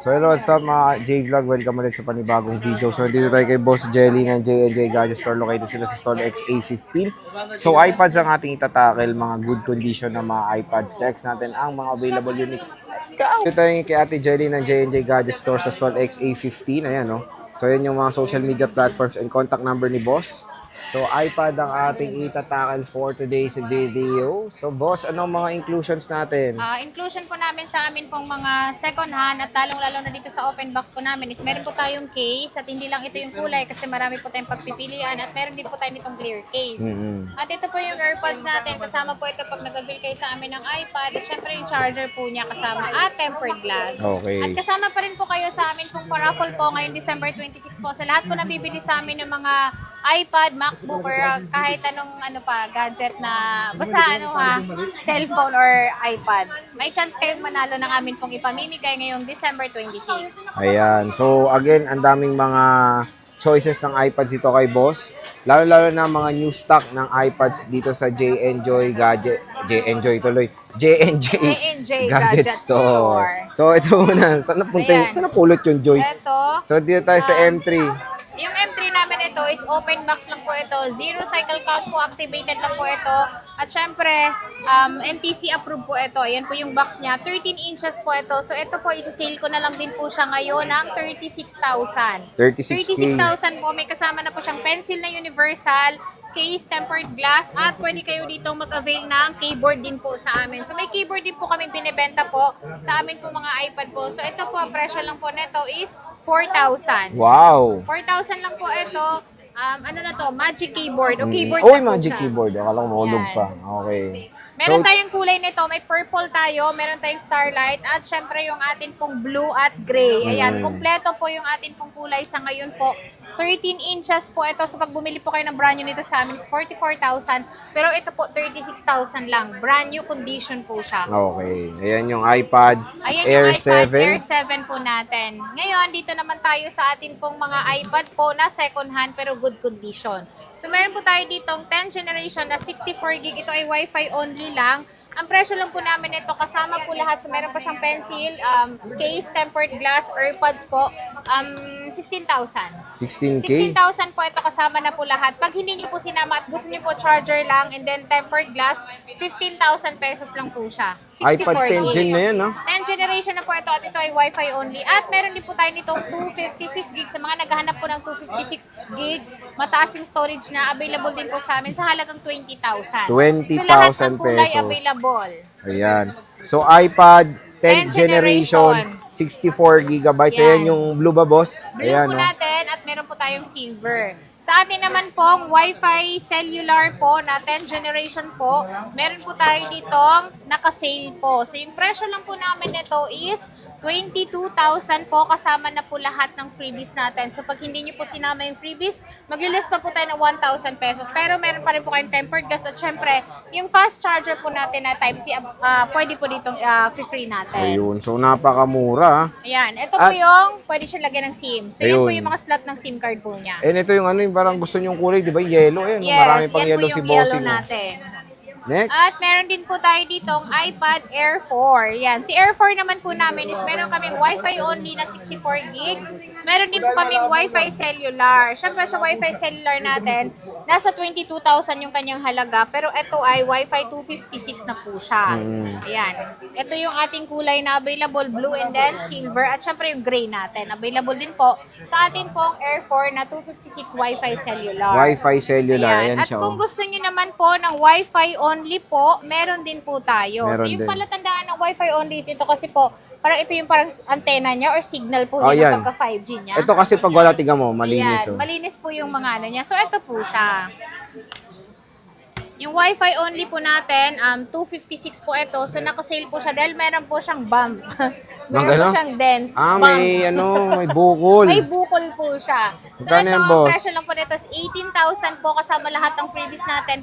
So hello, what's up mga J-Vlog? Welcome ulit sa panibagong video. So dito tayo kay Boss Jelly ng J&J Gadget Store. Located sila sa Stall XA15. So iPads ang ating itatakel, mga good condition na mga iPads. Checks natin ang mga available units. Let's go! Dito tayo kay Ate Jelly ng J&J Gadget Store sa Stall XA15. Ayan, no? So yan yung mga social media platforms and contact number ni Boss. So iPad ang ating itatakel for today's video. So boss, anong mga inclusions natin? Inclusion po namin sa amin pong mga second hand at lalong-lalo na dito sa open box po namin is meron po tayong case at hindi lang ito yung kulay kasi marami po tayong pagpipilian at meron din po tayo nitong clear case. At ito po yung AirPods natin. Kasama po ito pag nag-avail kayo sa amin ng iPad at syempre yung charger po niya kasama at tempered glass. Okay. At kasama pa rin po kayo sa amin pong paraffle po ngayong December 26 po. Sa lahat po na bibili sa amin ng mga iPad, MacBook, or kahit anong gadget na basta cellphone or iPad. May chance kayong manalo ng amin pong ipamimigay ngayong December 26. Ayan. So again, ang daming mga choices ng iPads dito kay boss. Lalo-lalo na mga new stock ng iPads dito sa J&J Gadget. J&J Gadget Store. So ito muna. Saan napunta yun? Saan napulot yung Joy? Ito. So dito tayo sa M3. Yung M3 namin ito is open box lang po ito. Zero cycle count po, activated lang po ito. At syempre, NTC approved po ito. Ayan po yung box niya. 13 inches po ito. So ito po, isa-sale ko na lang din po siya ngayon ng 36,000. 36,000 po. May kasama na po siyang pencil na universal, case, tempered glass, at pwede kayo dito mag-avail ng keyboard din po sa amin. So may keyboard din po kami binibenta po sa amin po mga iPad po. So ito po, ang presyo lang po nito is 4,000. Wow! 4,000 lang po ito. Ano na to? Magic keyboard. O keyboard Oy, na po Magic siya. Keyboard. Akala ko mahulog Yan. pa. Okay. Meron So, tayong kulay nito. May purple tayo, meron tayong starlight, at syempre yung atin pong blue at gray. Ayan, kompleto po yung atin pong kulay sa ngayon po. 13 inches po ito. So pag bumili po kayo ng brand new nito sa amin is 44,000. Pero ito po 36,000 lang. Brand new condition po siya. Okay. Ayan yung iPad Ayan Air yung iPad 7. Air 7 po natin. Ngayon, dito naman tayo sa atin pong mga iPad po na second hand pero good condition. So meron po tayo ditong 10th generation na 64 gig. Ito ay Wi-Fi only lang. Ang presyo lang po namin ito, kasama po lahat. So meron pa siyang pencil, case, tempered glass, AirPods po, 16,000. 16K. 16,000 po ito, kasama na po lahat. Pag hindi niyo po sinama at gusto niyo po charger lang and then tempered glass, 15,000 pesos lang po siya. 64 iPad 10 Gen gig. na yan, no? 10th generation na po ito at ito ay Wi-Fi only. At meron din po tayo nitong 256 gig. Sa mga naghahanap po ng 256 gig, mataas yung storage na, available din po sa amin sa halagang 20,000. 20,000 So lahat ng kulay pesos. available. Ayan. So, iPad 10th 10th generation, 64 gigabytes. Yan. Ayan yung blue ba, boss? Blue Ayan, po no? natin at meron po tayong silver. Sa atin naman pong Wi-Fi cellular po na 10th generation po, meron po tayo ditong naka-sale po. So yung presyo lang po namin nito is 22,000 po, kasama na po lahat ng freebies natin. So pag hindi nyo po sinama yung freebies, maglilis pa po tayo ng 1,000 pesos. Pero meron pa rin po kayong tempered glass at syempre, yung fast charger po natin na Type-C, pwede po ditong free natin. Ayun. So, napakamura. Ayan, ito po yung pwede siya lagyan ng SIM. So yun po Ayun. yung mga slot ng SIM card po niya. And ito yung ano, yung parang gusto nyong kulay, di ba? Yellow. Ayan. Yes, Marami pang yan po yellow yung si yellow bossing. Oh. natin. Next. At meron din po tayo ditong iPad Air 4. Yan. Si Air 4 naman po namin is meron kaming Wi-Fi only na 64 gig. Meron din po kaming Wi-Fi cellular. Siyempre sa Wi-Fi cellular natin, nasa 22,000 yung kanyang halaga. Pero ito ay Wi-Fi 256 na po siya. Ayan. Ito yung ating kulay na available, blue and then silver. At syempre yung gray natin. Available din po sa atin pong Air 4 na 256 Wi-Fi cellular. Wi-Fi cellular. Ayan At siya. kung Oh. gusto niyo naman po ng Wi-Fi only po, meron din po tayo. Meron So yung din. palatandaan ng Wi-Fi only is ito kasi po, parang ito yung parang antena niya or signal po Oh, niya yan. pagka 5G niya. Ito kasi pag wala, tiga mo, malinis. Ayan, Oh. malinis po yung mga ano niya. So ito po siya. Yung Wi-Fi only po natin, 256 po ito. So naka-sale po siya dahil meron po siyang bump. meron po Magano? siyang dense Ah, bump. may ano, may bukol. May bukol po siya. So Magkano ito, yan, ang boss? presyo lang po nito is 18,000 po kasama lahat ng freebies natin.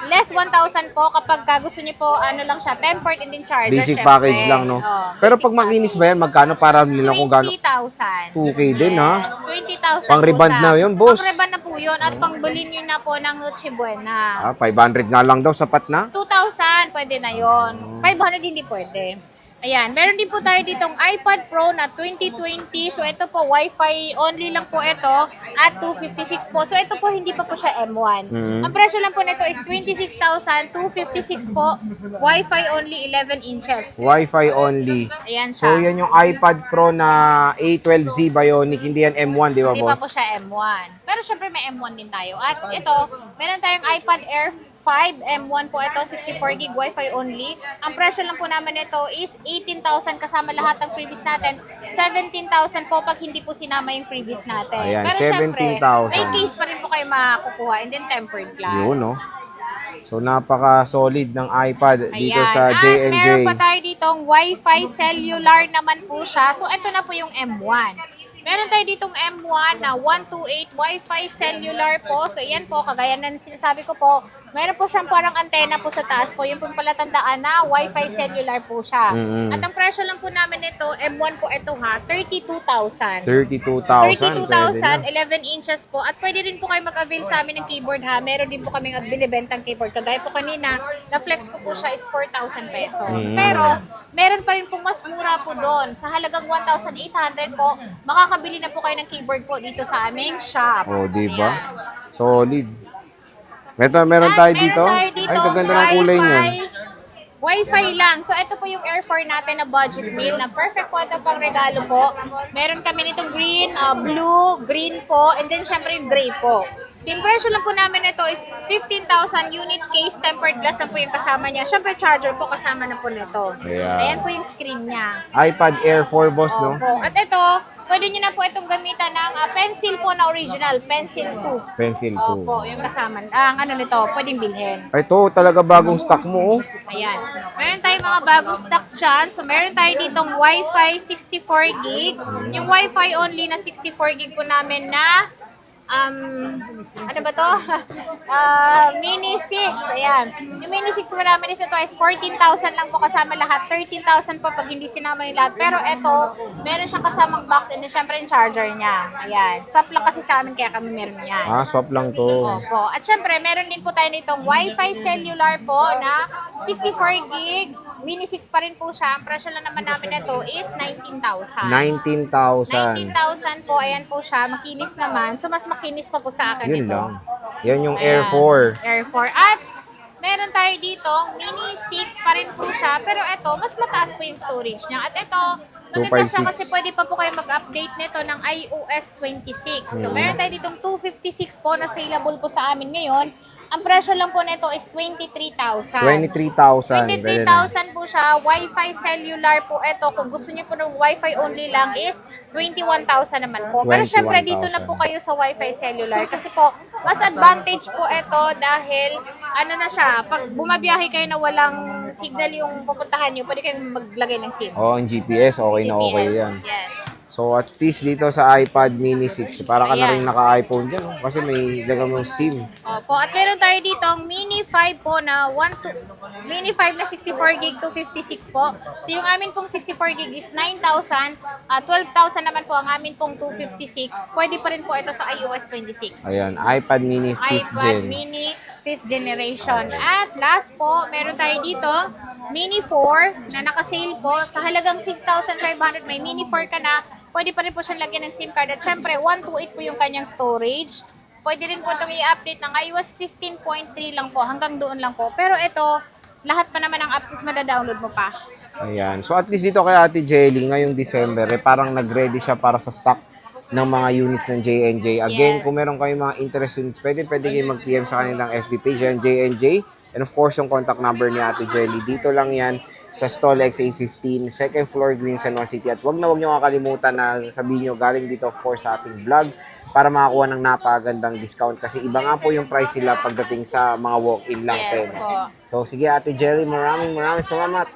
Less 1,000 po kapag gusto niyo po, ano lang siya, tempered and then charger. Basic syempre. package lang, no? Oh, Pero basic pag makinis ba yan, magkano para nila kung gano'n? 20,000. 2K din, ha? Yes, 20,000 Pang po reband siya. na yun, boss. Pang reband na po yun at pang bilhin nyo na po ng Noche Buena. 500 nga lang daw, sapat na? 2,000, pwede na yon. 500 hindi pwede. Ayan, meron din po tayo ditong iPad Pro na 2020. So, ito po, Wi-Fi only lang po ito at 256 po. So, ito po, hindi pa po siya M1. Mhm. Ang presyo lang po nito is 26,256 po. Wi-Fi only 11 inches. Wi-Fi only. Ayan So, siya. yan yung iPad Pro na A12Z Bionic. Hindi yan M1, di ba, Hindi pa boss? po siya M1. Pero syempre may M1 din tayo. At ito, meron tayong iPad Air 5 M1 po ito, 64 gig Wi-Fi only. Ang presyo lang po naman nito is 18,000 kasama lahat ng freebies natin. 17,000 po pag hindi po sinama yung freebies natin. Ayan, Pero syempre, 17,000. may case pa rin po kayo makukuha and then tempered glass. Yun, no? So, napaka-solid ng iPad dito Ayan. sa At J&J. meron pa tayo ditong Wi-Fi cellular naman po siya. So, ito na po yung M1. Meron tayo ditong M1 na 128 Wi-Fi cellular po. So, yan po, kagaya na sinasabi ko po, meron po siyang parang antena po sa taas po. Yung po palatandaan na Wi-Fi cellular po siya. Mm-mm. At ang presyo lang po namin nito, M1 po ito ha, 32,000. 32,000. 32,000, 11 inches po. At pwede rin po kayo mag-avail sa amin ng keyboard ha. Meron din po kaming binibentang keyboard. Kagaya po kanina, na-flex ko po siya is 4,000 pesos. Pero, meron pa rin po mas mura po doon. Sa halagang 1,800 po, makakabili na po kayo ng keyboard po dito sa aming shop. Oh, di ba? Ayan. Solid. Meron tayo At dito. meron tayo dito, Ay, kaganda ng kulay niyan. Wi-Fi lang. So, ito po yung Air 4 natin na budget meal na perfect po ito pang regalo po. Meron kami nitong green, blue, green po, and then syempre yung gray po. So, yung presyo lang po namin ito is 15,000 unit case tempered glass na po yung kasama niya. Syempre, charger po kasama na po nito. Ayan. Ayan po yung screen niya. iPad Air 4, boss, no? Opo. At ito, pwede nyo na po itong gamitan ng pencil po na original, pencil 2. Pencil 2. Opo, yung kasama. Ang ano nito, pwedeng bilhin. Ito, talaga bagong stock mo, oh. Ayan. Meron tayong mga bagong stock dyan. So, meron tayo ditong Wi-Fi 64 gig. Yung Wi-Fi only na 64 gig po namin na ano ba to? Mini 6. Ayan. Yung Mini 6 po namin is ito is 14,000 lang po kasama lahat. 13,000 po pag hindi sinama yung lahat. Pero ito, meron siyang kasamang box and then syempre yung charger niya. Ayan. Swap lang kasi sa amin kaya kami meron yan. Ah, swap lang to. Opo. At syempre, meron din po tayo nitong Wi-Fi cellular po na 64 gig. Mini 6 pa rin po siya. Ang presyo lang naman namin ito is 19,000. 19,000. 19,000 po. Ayan po siya. Makinis naman. So, mas makinis pa po sa akin Yun ito. lang. Yan yung Ayan. Air 4. Air 4. At meron tayo dito, Mini 6 pa rin po siya. Pero ito, mas mataas po yung storage niya. At ito, maganda siya 256. kasi pwede pa po kayo mag-update nito ng iOS 26. So, meron tayo ditong 256 po na saleable po sa amin ngayon. Ang presyo lang po nito is 23,000. 23,000. Pwede na. 23,000 po siya. Wi-Fi cellular po ito. Kung gusto niyo po ng Wi-Fi only lang is 21,000 naman po. Pero syempre dito na 21,000. po kayo sa Wi-Fi cellular. Kasi po, mas advantage po ito dahil ano na siya, pag bumabiyahe kayo na walang signal yung pupuntahan niyo, pwede kayong maglagay ng SIM. Oh, ang GPS, okay na okay GPS. yan. Yes. So, at least dito sa iPad Mini 6, para ka na Ayan. rin naka-iPhone dyan, oh. Kasi may lagam yung SIM. Opo, at meron tayo dito ang Mini 5 po na Mini 5 na 64 gig to 56 po. So yung amin pong 64 gig is 9,000, 12,000 naman po ang amin pong 256. Pwede pa rin po ito sa iOS 26. Ayan, iPad Mini 5th iPad Gen. Mini 5th generation. At last po, meron tayo dito Mini 4 na naka-sale po sa halagang 6,500. May Mini 4 ka na. Pwede pa rin po siyang lagyan ng SIM card. At syempre, 128 po yung kanyang storage. Pwede rin po itong i-update ng iOS 15.3 lang po. Hanggang doon lang po. Pero ito, lahat pa naman ng apps is madadownload mo pa. Ayan. So, at least dito kay Ate Jelly, ngayong December, parang nag-ready siya para sa stock ng mga units ng J&J. Again, Yes. kung meron kayong mga interest units, pwede kayo mag-PM sa kanilang FB page, yan, J&J. And of course, yung contact number ni Ate Jelly. Dito lang yan sa Stall XA15, second floor, Green San Juan City. At wag nyo kakalimutan na sabihin nyo, galing dito of course sa ating vlog para makakuha ng napakagandang discount. Kasi iba nga po yung price nila pagdating sa mga walk-in lang. Yes po. So sige Ate Jelly, maraming salamat.